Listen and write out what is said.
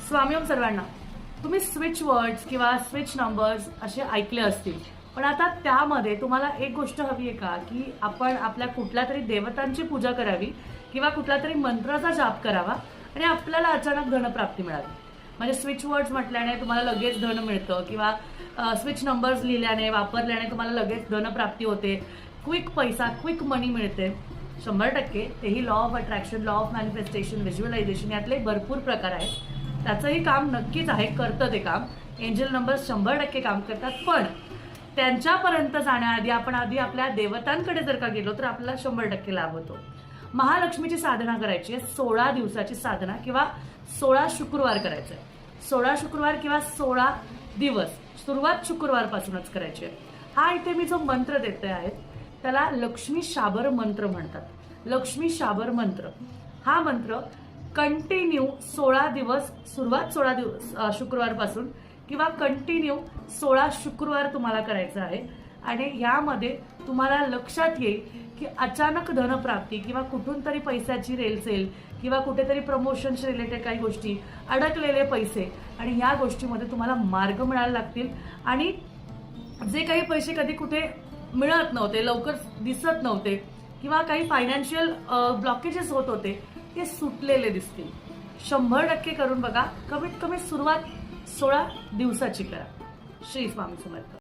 स्वामीओम सर्वांना. तुम्ही switch words किंवा स्विच नंबर्स असे ऐकले असतील, पण आता त्यामध्ये तुम्हाला एक गोष्ट हवी आहे का, की आपण आपल्या कुठल्या तरी देवतांची पूजा करावी किंवा कुठल्या तरी मंत्राचा जाप करावा आणि आपल्याला अचानक धनप्राप्ती मिळावी. म्हणजे स्विच वर्ड्स म्हटल्याने तुम्हाला लगेच धन मिळतं किंवा स्विच नंबर्स लिहिल्याने वापरल्याने तुम्हाला लगेच धनप्राप्ती होते, क्विक पैसा क्विक मनी मिळते. 100% तेही law of attraction, law of manifestation, visualisation यातले भरपूर प्रकार आहेत. त्याचंही काम नक्कीच आहे, करतं ते काम. एंजल नंबर्स 100% काम करतात, पण त्यांच्यापर्यंत जाण्याआधी आपण आधी आपल्या देवतांकडे जर का गेलो तर आपल्याला 100% लाभ होतो. महालक्ष्मीची साधना करायची आहे, 16 दिवसाची साधना किंवा 16 शुक्रवार करायचं आहे. 16 शुक्रवार किंवा 16 दिवस, सुरुवात शुक्रवारपासूनच करायची आहे. हा इथे मी जो मंत्र देते आहे त्याला लक्ष्मी शाबर मंत्र म्हणतात. लक्ष्मी शाबर मंत्र हा मंत्र कंटिन्यू 16 दिवस, सुरुवात 16 दिवस शुक्रवारपासून किंवा कंटिन्यू 16 शुक्रवार तुम्हाला करायचं आहे. आणि यामध्ये तुम्हाला लक्षात येईल की अचानक धनप्राप्ती किंवा कुठून तरी पैशाची रेलचेल किंवा कुठेतरी प्रमोशनशी रिलेटेड काही गोष्टी, अडकलेले पैसे आणि ह्या गोष्टीमध्ये तुम्हाला मार्ग मिळायला लागतील. आणि जे काही पैसे कधी कुठे मिळत नव्हते, लवकर दिसत नव्हते किंवा काही फायनान्शियल ब्लॉकेजेस होत होते, ते सुटलेले दिसतील. 100% करून बघा. कमीत कमी सुरुवात 16 दिवसाची करा. श्री स्वामी समर्थ.